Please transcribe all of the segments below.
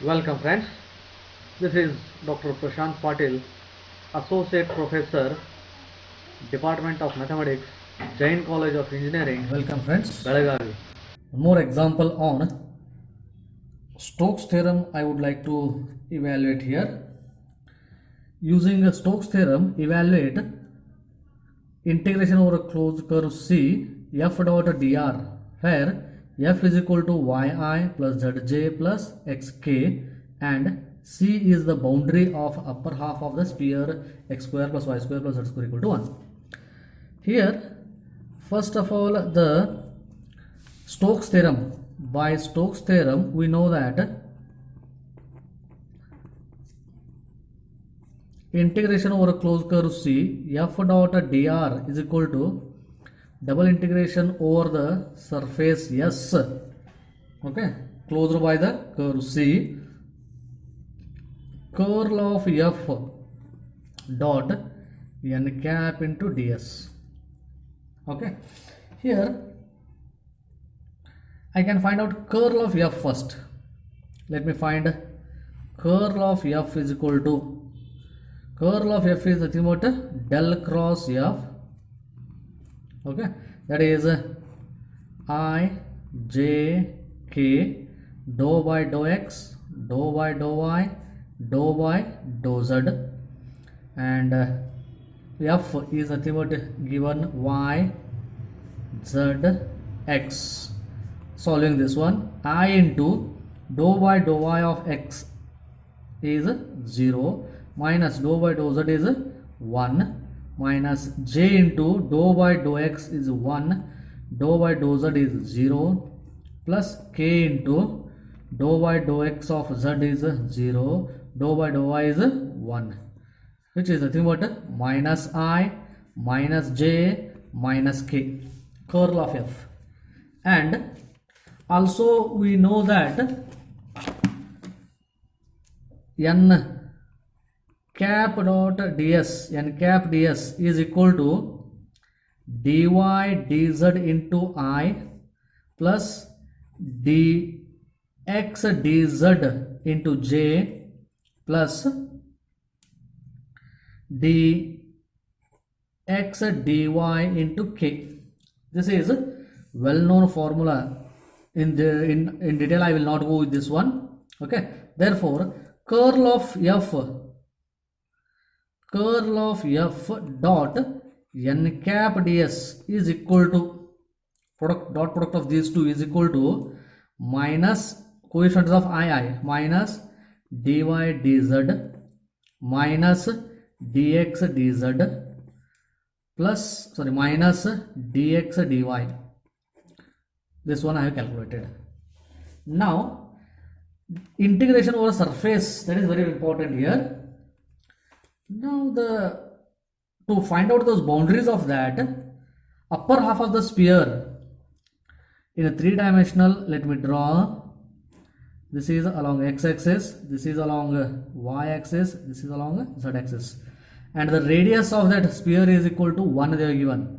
Welcome friends, this is Dr. Prashant Patil, Associate Professor, Department of Mathematics, Jain College of Engineering, Welcome friends. Belagavi. One more example on Stokes theorem I would like to evaluate here. Using a Stokes theorem, evaluate integration over a closed curve C f dot dr, where f is equal to yi plus zj plus xk and C is the boundary of upper half of the sphere x square plus y square plus z square equal to 1. Here, first of all, the Stokes theorem. By Stokes theorem, we know that integration over a closed curve C f dot dr is equal to double integration over the surface S, okay, closed by the curve C, curl of f dot n cap into ds. Okay, here I can find out curl of f first. Let me find curl of f is equal to, curl of f is nothing but del cross f, okay, that is I j k dou by dou x dou by dou y dou by dou z, and f is nothing but given y z x. Solving this one, I into dou by dou y of x is 0 minus dou by dou z is 1 minus j into dou by dou x is 1, dou by dou z is 0 plus k into dou by dou x of z is 0, dou by dou y is 1, which is nothing but minus I minus j minus k, curl of f. And also we know that n cap dot ds, n cap ds is equal to dy dz into I plus dx dz into j plus dx dy into k. This is a well-known formula. In detail I will not go with this one. Okay, therefore curl of f dot n cap ds is equal to product of these two is equal to minus coefficients of I minus dy dz minus dx dz plus minus dx dy. This one I have calculated. Now integration over surface, that is very important here. Now to find out those boundaries of that upper half of the sphere in a three-dimensional, let me draw. This is along x-axis, this is along y-axis, this is along z-axis, and the radius of that sphere is equal to 1. They are given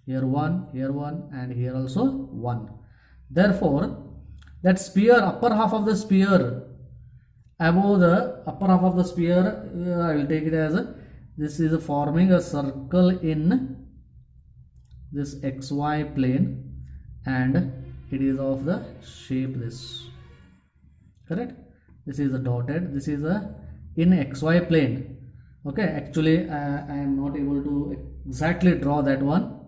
here 1, and here also 1. Therefore that sphere, upper half of the sphere, above the upper half of the sphere, I will take it as this is forming a circle in this xy plane, and it is of the shape this, correct. This is a dotted, this is a in xy plane. Okay, actually I am not able to exactly draw that one.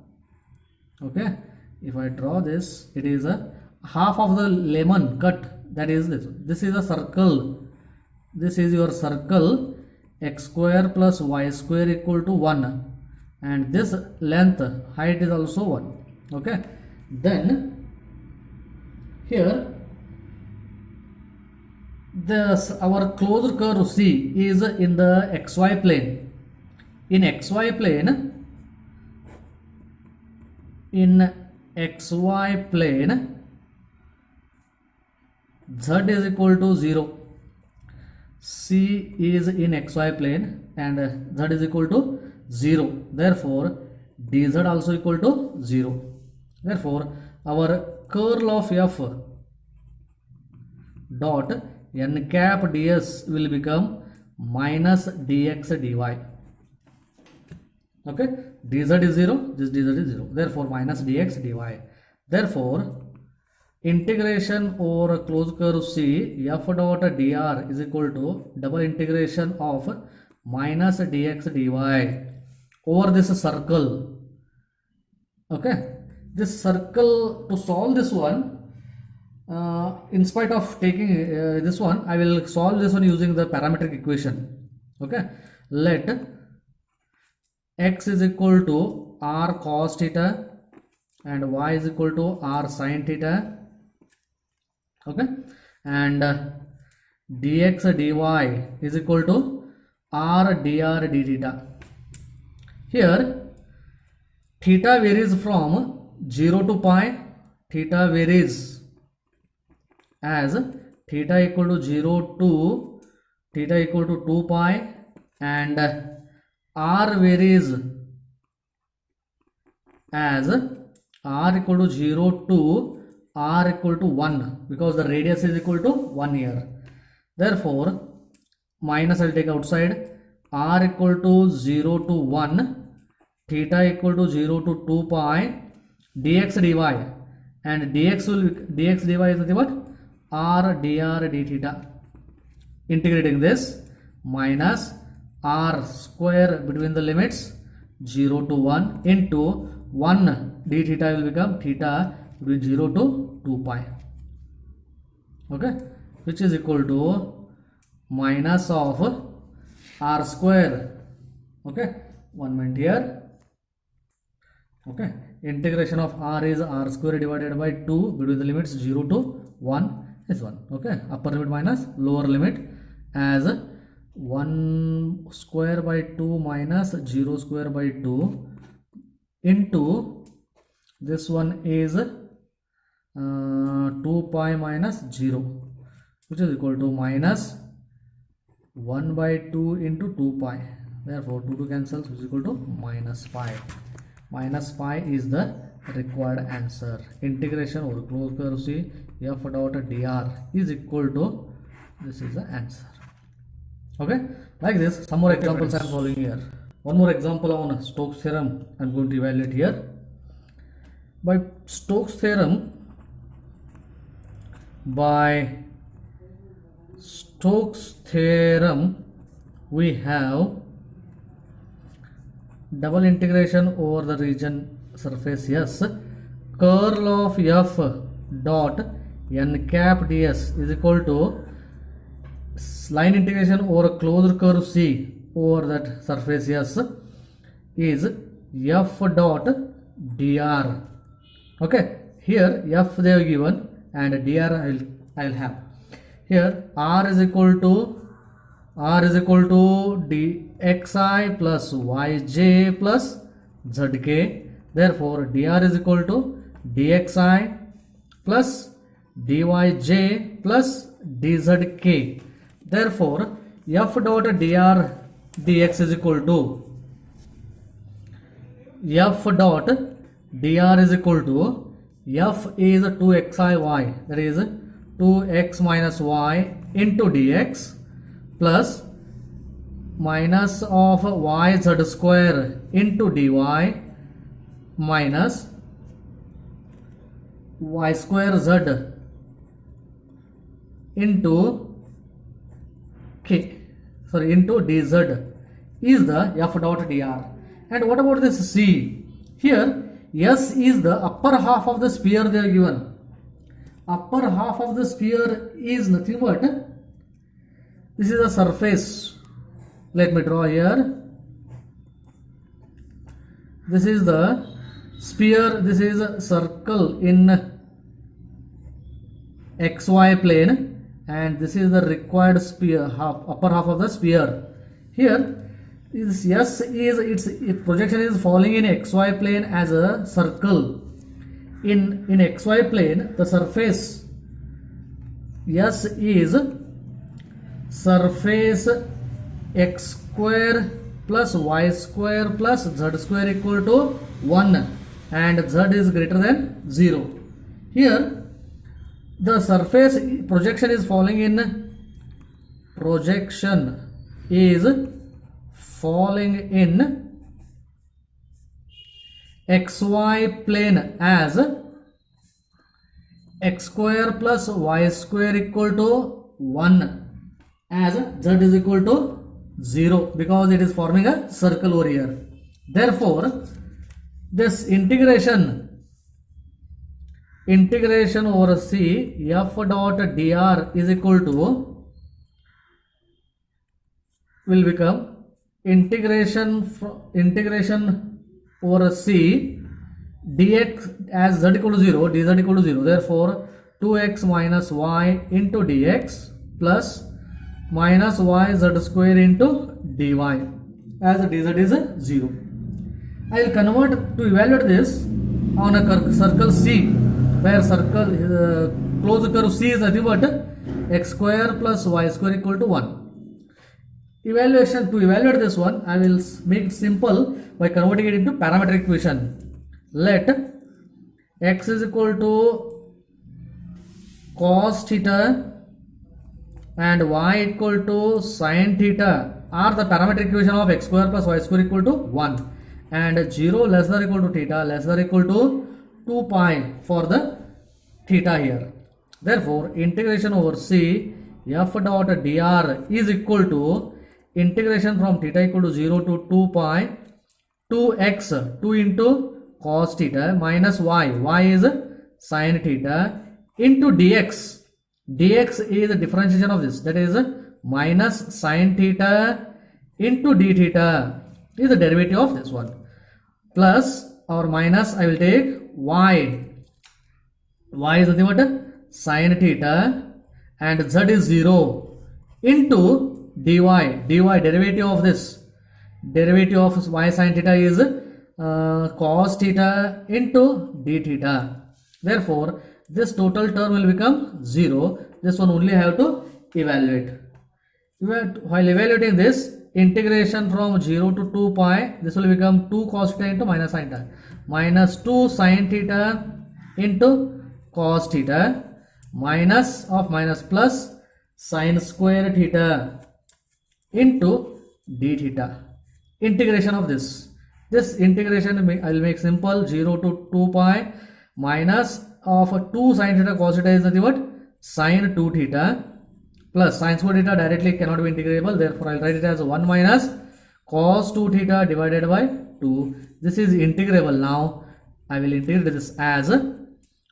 Okay, if I draw this, it is a half of the lemon cut, that is this is a circle, this is your circle, x square plus y square equal to 1, and this length height is also 1. Okay, then here our closed curve C is in the xy plane. In xy plane, z is equal to 0. C is in xy plane and z is equal to 0. Therefore dz also equal to 0. Therefore our curl of f dot n cap ds will become minus dx dy. Okay, dz is 0, this dz is 0, therefore minus dx dy. Therefore integration over a closed curve C f dot dr is equal to double integration of minus dx dy over this circle. Okay, this circle, to solve this one, in spite of taking this one, I will solve this one using the parametric equation. Okay, let x is equal to r cos theta and y is equal to r sin theta. Okay, and dx dy is equal to r dr d theta. Here theta varies from 0 to pi. Theta varies as theta equal to 0 to theta equal to 2 pi, and r varies as r equal to 0 to r equal to 1, because the radius is equal to 1 here. Therefore minus I will take outside, r equal to 0 to 1, theta equal to 0 to 2 pi, dx dy, and dx dy is nothing but r dr d theta. Integrating this, minus r square between the limits 0 to 1 into 1 d theta will become theta between 0 to 2 pi. Okay, which is equal to minus of r square. Okay, 1 minute here. Okay, integration of r is r square divided by 2 between the limits 0 to 1 is 1. Okay, upper limit minus lower limit as 1 square by 2 minus 0 square by 2 into this one is 2 pi minus 0, which is equal to minus 1 by 2 into 2 pi. Therefore 2 cancels, which is equal to minus pi. Minus pi is the required answer. Integration over closed curve C f dot dr is equal to, this is the answer. Okay, like this. Some more examples I am following here. One more example on Stokes theorem I am going to evaluate here. By Stokes theorem, we have double integration over the region surface S, curl of f dot n cap ds is equal to line integration over a closed curve C over that surface S is f dot dr. Okay, here f they have given and dr I will have. Here r is equal to dxi plus yj plus zk. Therefore dr is equal to dxi plus dyj plus dzk. Therefore f dot dr dx is equal to f dot dr is equal to f is 2xiy, that is 2x minus y into dx plus minus of yz square into dy minus y square z into into dz is the f dot dr. And what about this C? Here S is the upper half of the sphere they are given. Upper half of the sphere is nothing but, this is a surface. Let me draw here. This is the sphere, this is a circle in xy plane, and this is the required sphere, upper half of the sphere. Here is S is its projection is falling in xy plane as a circle. In xy plane, the surface S is surface x square plus y square plus z square equal to 1 and z is greater than 0. Here the surface projection is falling in projection is falling in xy plane as x square plus y square equal to 1 as z is equal to 0 because it is forming a circle over here. Therefore, this integration over C f dot dr is equal to will become integration over C dx as z equal to 0, dz equal to 0. Therefore, 2x minus y into dx plus minus y z square into dy as dz is 0. I will convert to evaluate this on a circle C, where circle closed curve C is nothing but x square plus y square equal to 1. To evaluate this one, I will make it simple by converting it into parametric equation. Let x is equal to cos theta and y equal to sin theta are the parametric equation of x square plus y square equal to 1, and 0 less than or equal to theta less than or equal to 2 pi for the theta here. Therefore, integration over C f dot dr is equal to integration from theta equal to 0 to 2 pi 2x 2 into cos theta minus y is sin theta into dx. Dx is the differentiation of this, that is minus sin theta into d theta is the derivative of this one, plus or minus I will take y is nothing but sin theta and z is 0 into dy derivative of this, derivative of y sin theta is cos theta into d theta. Therefore, this total term will become 0. This one only have to evaluate. While evaluating this, integration from 0 to 2 pi, this will become 2 cos theta into minus sin theta, minus 2 sin theta into cos theta, minus of minus plus sin square theta into d theta. Integration of this integration I will make simple. 0 to 2 pi minus of 2 sin theta cos theta is nothing but sin 2 theta plus sin square theta directly cannot be integrable. Therefore, I will write it as 1 minus cos 2 theta divided by 2. This is integrable. Now, I will integrate this as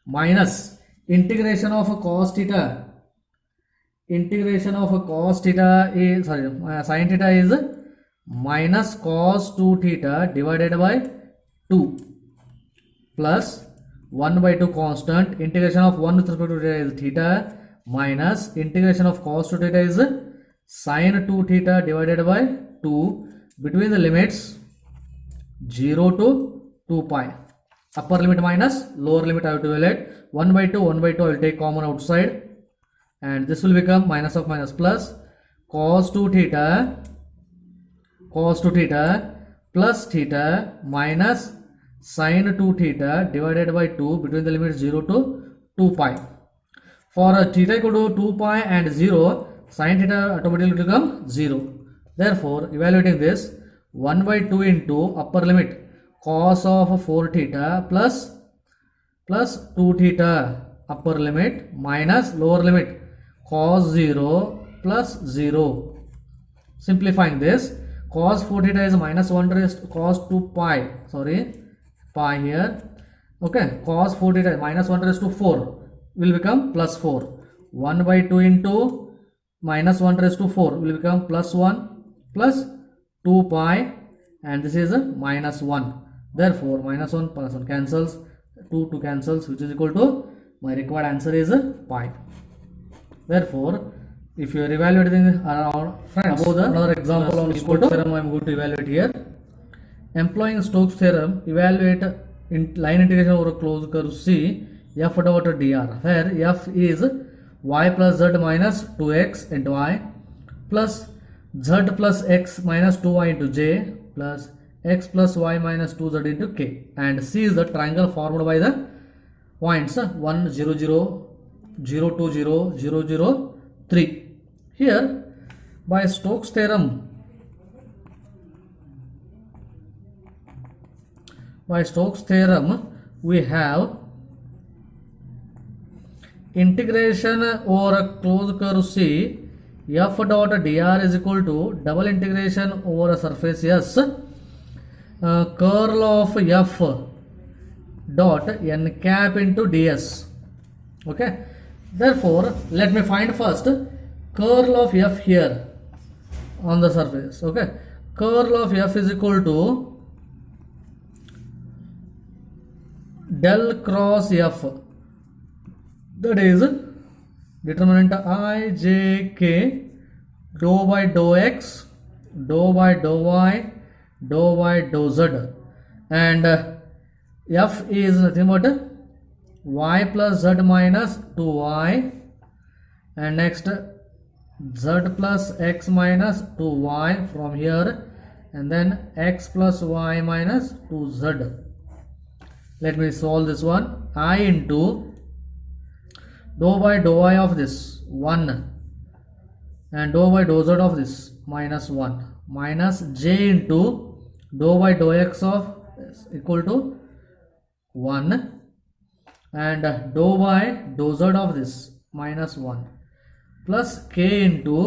minus integration of cos theta. Integration of cos theta is sin theta is minus cos 2 theta divided by 2 plus 1 by 2 constant. Integration of 1 with respect to theta is theta minus integration of cos 2 theta is sin 2 theta divided by 2 between the limits 0 to 2 pi. Upper limit minus lower limit I have to evaluate. 1 by 2 I will take common outside, and this will become minus of minus plus cos 2 theta plus theta minus sin 2 theta divided by 2 between the limits 0 to 2 pi. For theta equal to 2 pi and 0, sin theta automatically become 0. Therefore, evaluating this, 1 by 2 into upper limit cos of 4 theta plus 2 theta upper limit minus lower limit cos 0 plus 0. Simplifying this, cos 4 theta is minus 1 raised cos 2 pi, pi here. Okay, cos 4 theta minus 1 raised to 4 will become plus 4. 1 by 2 into minus 1 raised to 4 will become plus 1 plus 2 pi, and this is a minus 1. Therefore, minus 1 plus 1 cancels, 2 cancels, which is equal to my required answer is pi. Therefore, if you are evaluating around above the another example on Stokes theorem, I am going to evaluate here. Employing Stokes theorem, evaluate line integration over a closed curve C f dot dr, where f is y plus z minus 2x into y plus z plus x minus 2y into j plus x plus y minus 2z into k, and C is the triangle formed by the points 1 0 0 0 2 0 0 0 3. Here by Stokes theorem, we have integration over a closed curve C, f dot dr is equal to double integration over a surface S, curl of f dot n cap into ds. Okay, therefore let me find first curl of f here on the surface. Okay, curl of f is equal to del cross f, that is determinant I j k dou by dou x dou by dou y dou by dou z, and f is nothing but y plus z minus 2y, and next z plus x minus 2y from here, and then x plus y minus 2z. Let me solve this one. I into dou by dou y of this 1 and dou by dou z of this minus 1 minus j into dou by dou x of equal to 1 and dou by dou z of this minus 1 plus k into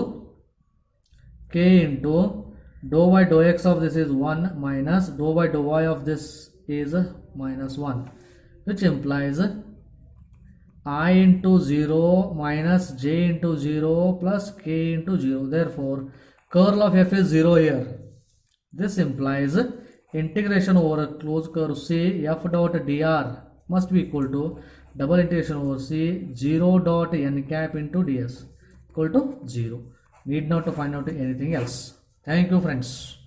dou by dou x of this is 1 minus dou by dou y of this is minus 1, which implies I into 0 minus j into 0 plus k into 0. Therefore, curl of f is 0 here. This implies integration over a closed curve C f dot dr must be equal to double integration over C 0 dot n cap into ds equal to 0. Need not to find out anything else. Thank you, friends.